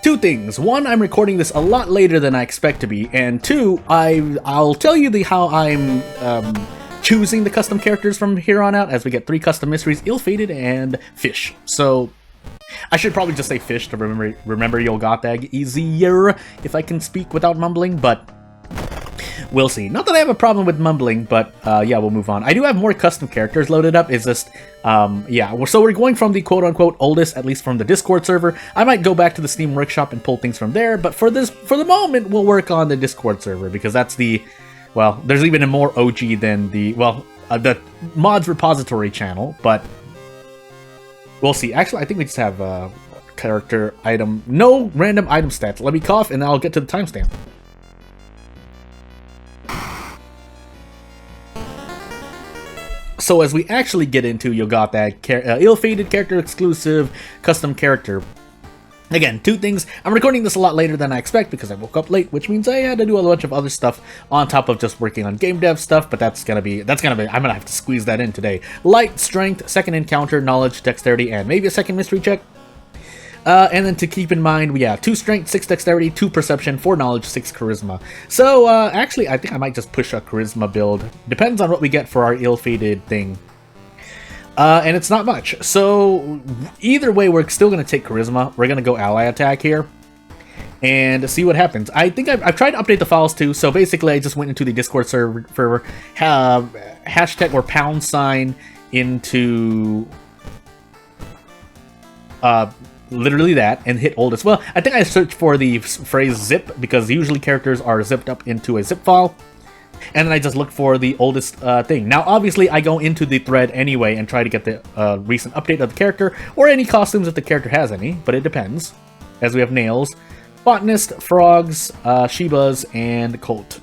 Two things. One, I'm recording this a lot later than I expect to be, and two, I'll tell you how I'm choosing the custom characters from here on out, as we get 3 custom mysteries: Ill-Fated and Fish. So I should probably just say Fish to remember Yolgathag easier if I can speak without mumbling, but we'll see. Not that I have a problem with mumbling, but yeah, we'll move on. I do have more custom characters loaded up. It's just, yeah. So we're going from the quote-unquote oldest, at least from the Discord server. I might go back to the Steam Workshop and pull things from there, but for the moment, we'll work on the Discord server, because that's the, well, there's even a more OG than the, well, the mods repository channel, but we'll see. Actually, I think we just have a character item, no random item stats. Let me cough, and I'll get to the timestamp. So as we actually get into Yolgathag, Ill-Fated character exclusive custom character. Again, 2 things. I'm recording this a lot later than I expect because I woke up late, which means I had to do a bunch of other stuff on top of just working on game dev stuff, but that's gonna be, I'm gonna have to squeeze that in today. Light, strength, second encounter, knowledge, dexterity, and maybe a second mystery check. And then to keep in mind, we have 2 strength, 6 dexterity, 2 perception, 4 knowledge, 6 charisma. So, actually, I think I might just push a charisma build. Depends on what we get for our ill-fated thing. And it's not much. So, either way, we're still going to take charisma. We're going to go ally attack here and see what happens. I think I've tried to update the files too. So, basically, I just went into the Discord server for hashtag or pound sign into literally that, and hit oldest. Well, I think I searched for the phrase zip, because usually characters are zipped up into a zip file, and then I just look for the oldest thing. Now, obviously, I go into the thread anyway and try to get the recent update of the character, or any costumes if the character has any, but it depends, as we have Nails, Botanist, Frogs, Shebas, and Colt.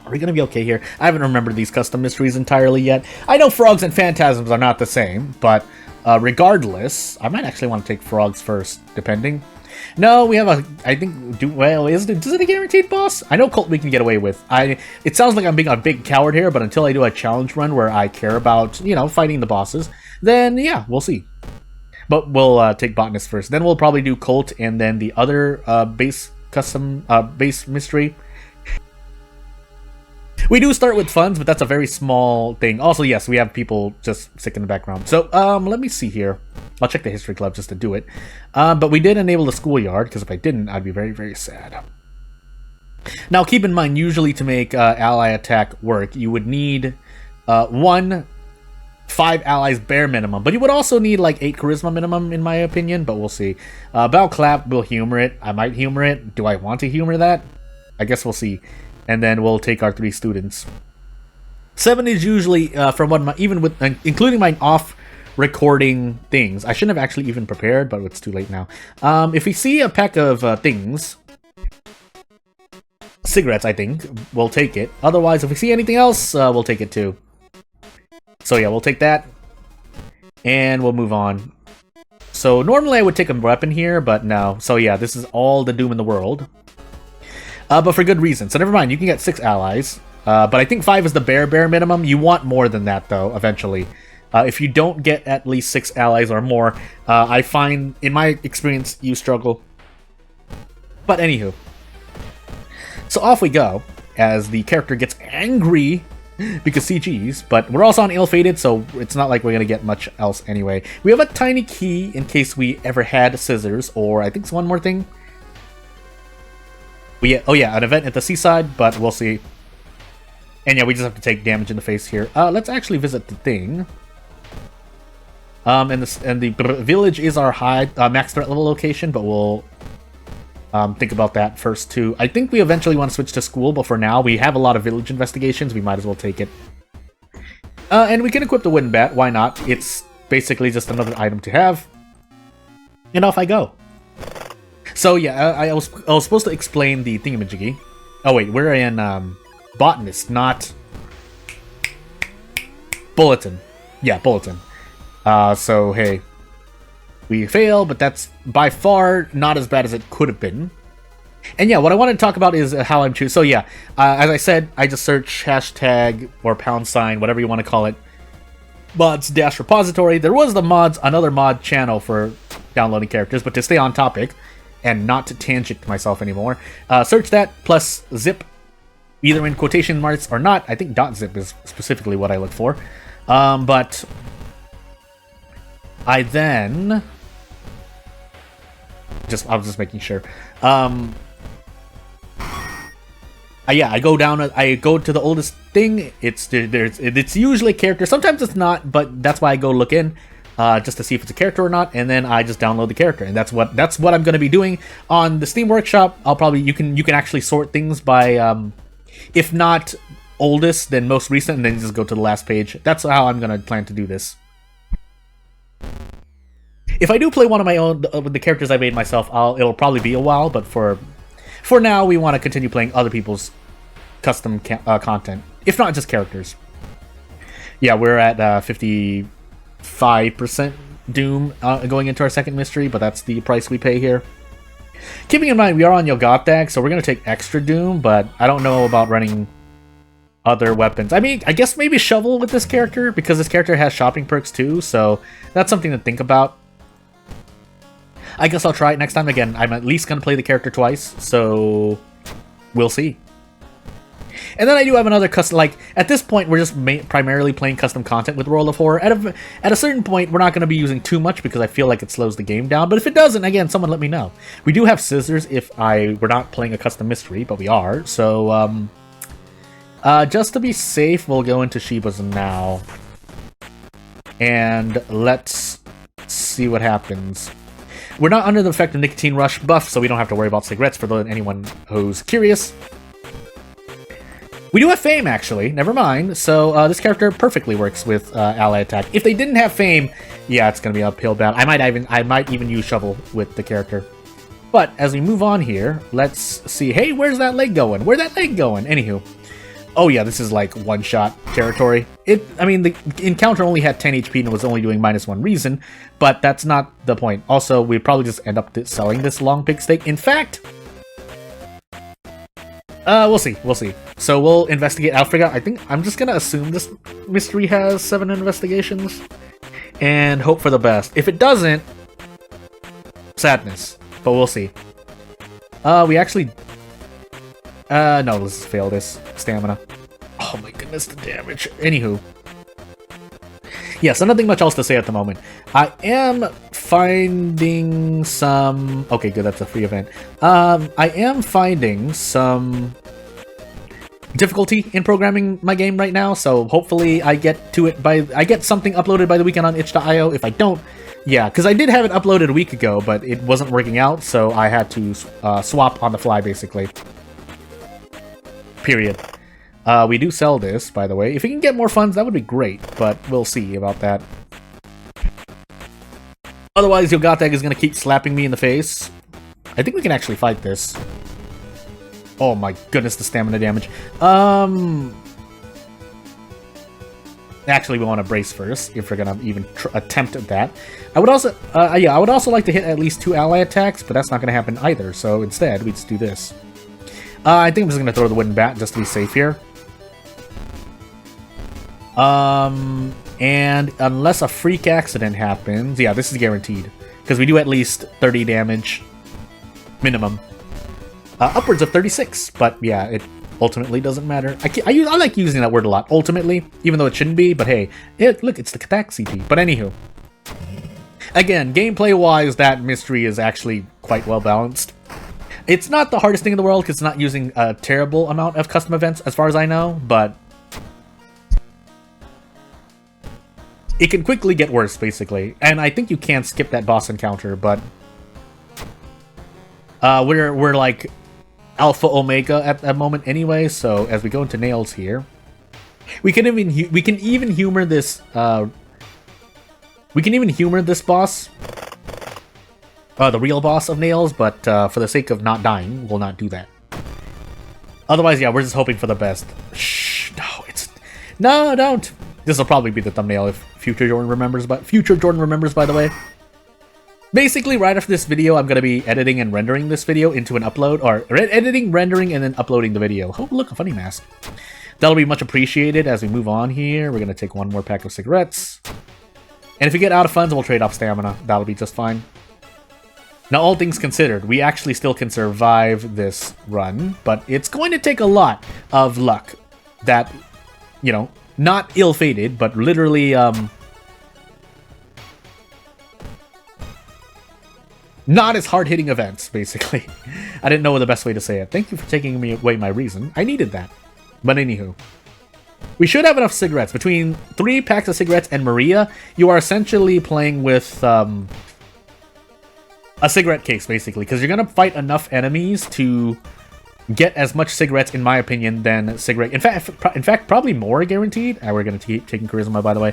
Are we gonna be okay here? I haven't remembered these custom mysteries entirely yet. I know Frogs and Phantasms are not the same, but regardless, I might actually want to take Frogs first, depending. No, we have a, I think, is it a guaranteed boss? I know Colt we can get away with. It sounds like I'm being a big coward here, but until I do a challenge run where I care about, you know, fighting the bosses, then yeah, we'll see. But we'll take Botanist first. Then we'll probably do Colt, and then the other base mystery. We do start with funds, but that's a very small thing. Also, yes, we have people just sick in the background. So, let me see here. I'll check the History Club just to do it. But we did enable the schoolyard, because if I didn't, I'd be very, very sad. Now, keep in mind, usually to make ally attack work, you would need 5 allies bare minimum. But you would also need like 8 charisma minimum, in my opinion, but we'll see. Clap will humor it. I might humor it. Do I want to humor that? I guess we'll see. And then we'll take our 3 students. 7 is usually, from what even with, including my off recording things. I shouldn't have actually even prepared, but it's too late now. If we see a pack of things, cigarettes, I think, we'll take it. Otherwise, if we see anything else, we'll take it too. So yeah, we'll take that. And we'll move on. So normally I would take a weapon here, but no. So yeah, this is all the doom in the world. But for good reason. So never mind, you can get 6 allies. But I think 5 is the bare minimum. You want more than that, though, eventually. If you don't get at least 6 allies or more, I find, in my experience, you struggle. But anywho. So off we go, as the character gets angry because CG's. But we're also on Ill-Fated, so it's not like we're going to get much else anyway. We have a tiny key in case we ever had scissors, or I think it's one more thing. Oh yeah, an event at the seaside, but we'll see. And yeah, we just have to take damage in the face here. Let's actually visit the thing. And the village is our high max threat level location, but we'll think about that first too. I think we eventually want to switch to school, but for now we have a lot of village investigations. We might as well take it. And we can equip the wooden bat. Why not? It's basically just another item to have. And off I go. So yeah, I was supposed to explain the thingamajiggy. Oh wait, we're in Botanist, not Bulletin. Yeah, Bulletin. So hey, we fail, but that's by far not as bad as it could have been. And yeah, what I wanted to talk about is how I'm choosing. So yeah, as I said, I just search hashtag or pound sign, whatever you want to call it, mods-repository. There was the mods, another mod channel for downloading characters, but to stay on topic, and not tangent myself anymore. Search that plus zip, either in quotation marks or not. I think .zip is specifically what I look for. But I then I was just making sure. Yeah, I go down. I go to the oldest thing. It's usually a character. Sometimes it's not, but that's why I go look in. Just to see if it's a character or not, and then I just download the character, and that's what I'm going to be doing on the Steam Workshop. I'll probably you can actually sort things by if not oldest, then most recent, and then just go to the last page. That's how I'm going to plan to do this. If I do play one of my own with the characters I made myself, it'll probably be a while, but for now we want to continue playing other people's custom content, if not just characters. Yeah, we're at 55% Doom going into our second mystery, but that's the price we pay here. Keeping in mind, we are on Yogatag, so we're going to take extra Doom, but I don't know about running other weapons. I mean, I guess maybe Shovel with this character, because this character has shopping perks too, so that's something to think about. I guess I'll try it next time. Again, I'm at least going to play the character twice, so we'll see. And then I do have another custom, like, at this point, we're just primarily playing custom content with World of Horror. At a certain point, we're not going to be using too much because I feel like it slows the game down. But if it doesn't, again, someone let me know. We do have scissors if we're not playing a custom mystery, but we are. So, just to be safe, we'll go into Shiba's now. And let's see what happens. We're not under the effect of Nicotine Rush buff, so we don't have to worry about cigarettes for anyone who's curious. We do have Fame, actually. Never mind. So, this character perfectly works with ally attack. If they didn't have Fame, yeah, it's going to be an uphill battle. I might even use Shovel with the character. But, as we move on here, let's see. Hey, where's that leg going? Where'd that leg going? Anywho. Oh, yeah, this is, like, one-shot territory. I mean, the encounter only had 10 HP and it was only doing -1 reason, but that's not the point. Also, we'd probably just end up selling this long pig steak. In fact... we'll see. So we'll investigate Africa. I think I'm just gonna assume this mystery has 7 investigations and hope for the best. If it doesn't, sadness. But we'll see. We actually... no, let's fail this. Stamina. Oh my goodness, the damage. Anywho. Yeah, so nothing much else to say at the moment. I am finding some... Okay, good, that's a free event. I am finding some difficulty in programming my game right now, so hopefully I get to it I get something uploaded by the weekend on itch.io. If I don't, yeah, because I did have it uploaded a week ago, but it wasn't working out, so I had to swap on the fly, basically. Period. We do sell this, by the way. If we can get more funds, that would be great, but we'll see about that. Otherwise, Yogatag is going to keep slapping me in the face. I think we can actually fight this. Oh my goodness, the stamina damage. Actually, we want to brace first, if we're going to even attempt at that. I would also, yeah, I would also like to hit at least 2 ally attacks, but that's not going to happen either, so instead, we just do this. I think I'm just going to throw the wooden bat just to be safe here. And unless a freak accident happens, yeah, this is guaranteed. Because we do at least 30 damage minimum. Upwards of 36, but yeah, it ultimately doesn't matter. I like using that word a lot, ultimately, even though it shouldn't be, but hey, look, it's the attack CP. But anywho. Again, gameplay-wise, that mystery is actually quite well balanced. It's not the hardest thing in the world, because it's not using a terrible amount of custom events, as far as I know, but it can quickly get worse, basically. And I think you can skip that boss encounter, but we're like Alpha Omega at that moment anyway, so as we go into nails here, we can even humor this boss, the real boss of nails, but for the sake of not dying, we'll not do that. Otherwise, yeah, we're just hoping for the best. Shh, no, don't. This will probably be the thumbnail if future Jordan remembers, by the way. Basically, right after this video, I'm going to be editing and rendering this video into an upload, or editing, rendering, and then uploading the video. Oh, look, a funny mask. That'll be much appreciated as we move on here. We're going to take 1 more pack of cigarettes. And if we get out of funds, we'll trade off stamina. That'll be just fine. Now, all things considered, we actually still can survive this run, but it's going to take a lot of luck that, you know, not ill-fated, but literally, not as hard-hitting events, basically. I didn't know the best way to say it. Thank you for taking me away my reason. I needed that. But anywho. We should have enough cigarettes. Between 3 packs of cigarettes and Maria, you are essentially playing with, a cigarette case, basically, because you're going to fight enough enemies to get as much cigarettes, in my opinion, than cigarette... In fact, probably more guaranteed. We're going to keep taking charisma, by the way.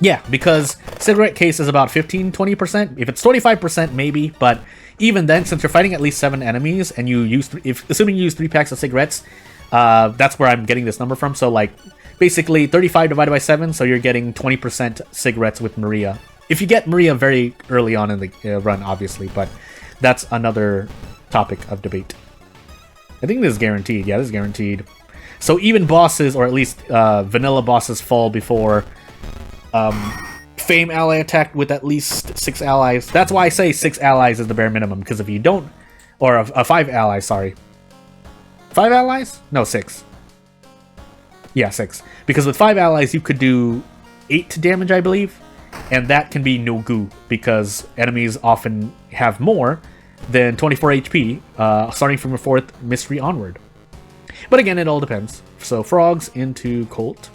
Yeah, because cigarette case is about 15-20%. If it's 25%, maybe, but even then, since you're fighting at least 7 enemies, and you use... assuming you use 3 packs of cigarettes, that's where I'm getting this number from. So, like, basically 35 divided by 7, so you're getting 20% cigarettes with Maria. If you get Maria very early on in the run, obviously, but that's another topic of debate. I think this is guaranteed. Yeah, this is guaranteed. So even bosses, or at least vanilla bosses, fall before Fame ally attack with at least 6 allies. That's why I say 6 allies is the bare minimum, because if you don't... Or 5 allies, sorry. 5 allies? No, 6. Yeah, 6. Because with 5 allies, you could do 8 damage, I believe. And that can be no goo, because enemies often have more than 24 HP, starting from your 4th mystery onward. But again, it all depends. So, frogs into Colt.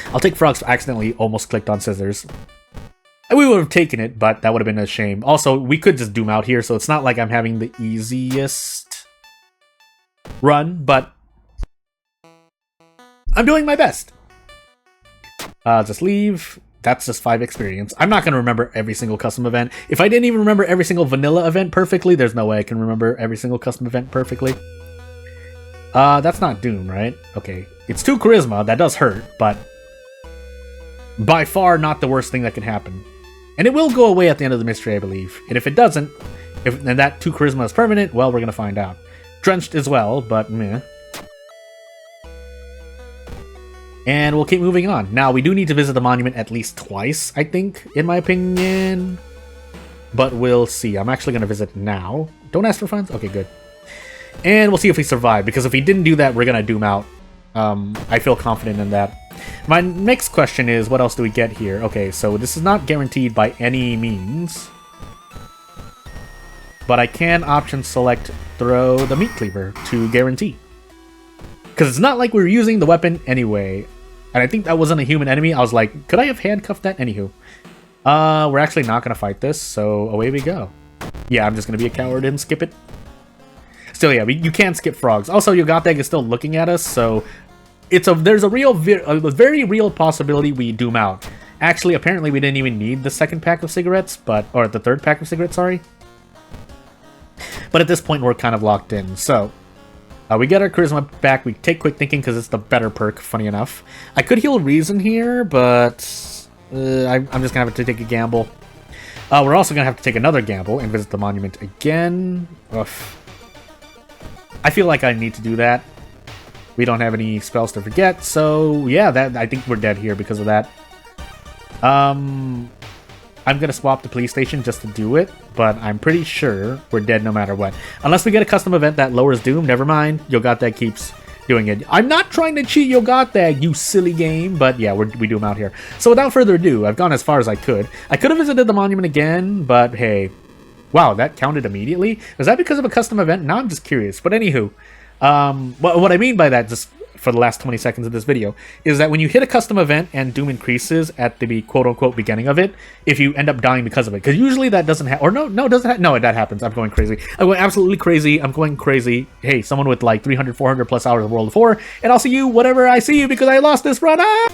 I'll take frogs. I accidentally almost clicked on scissors. We would have taken it, but that would have been a shame. Also, we could just doom out here, so it's not like I'm having the easiest run, but I'm doing my best. Just leave. That's just 5 experience. I'm not going to remember every single custom event. If I didn't even remember every single vanilla event perfectly, there's no way I can remember every single custom event perfectly. That's not Doom, right? Okay. It's 2 charisma. That does hurt, but by far not the worst thing that can happen. And it will go away at the end of the mystery, I believe. And if it doesn't, and that 2 charisma is permanent, well, we're going to find out. Drenched as well, but meh. And we'll keep moving on. Now, we do need to visit the monument at least twice, I think, in my opinion. But we'll see. I'm actually going to visit now. Don't ask for funds? Okay, good. And we'll see if we survive, because if we didn't do that, we're going to doom out. I feel confident in that. My next question is, what else do we get here? Okay, so this is not guaranteed by any means. But I can option select throw the meat cleaver to guarantee. Because it's not like we were using the weapon anyway. And I think that wasn't a human enemy. I was like, could I have handcuffed that? Anywho. We're actually not going to fight this, so away we go. Yeah, I'm just going to be a coward and skip it. Still, yeah, you can skip frogs. Also, Yogateg is still looking at us, so there's a very real possibility we doom out. Actually, apparently we didn't even need the 2nd pack of cigarettes, or the 3rd pack of cigarettes, sorry. But at this point, we're kind of locked in, so... we get our charisma back. We take quick thinking because it's the better perk, funny enough. I could heal reason here, but I'm just going to have to take a gamble. We're also going to have to take another gamble and visit the monument again. Ugh. I feel like I need to do that. We don't have any spells to forget, so yeah, I think we're dead here because of that. I'm going to swap the police station just to do it, but I'm pretty sure we're dead no matter what. Unless we get a custom event that lowers Doom, never mind. Yogateg keeps doing it. I'm not trying to cheat Yogateg, you silly game, but yeah, we Doom out here. So without further ado, I've gone as far as I could. I could have visited the monument again, but hey. Wow, that counted immediately? Was that because of a custom event? Now I'm just curious. But anywho, what I mean by that, just for the last 20 seconds of this video, is that when you hit a custom event and Doom increases at the quote-unquote beginning of it, if you end up dying because of it, because usually that doesn't happen, or no, that happens. I'm going crazy. I'm going absolutely crazy. I'm going crazy. Hey, someone with like 300, 400 plus hours of World of 4, and I'll see you whenever I see you because I lost this run. Ah!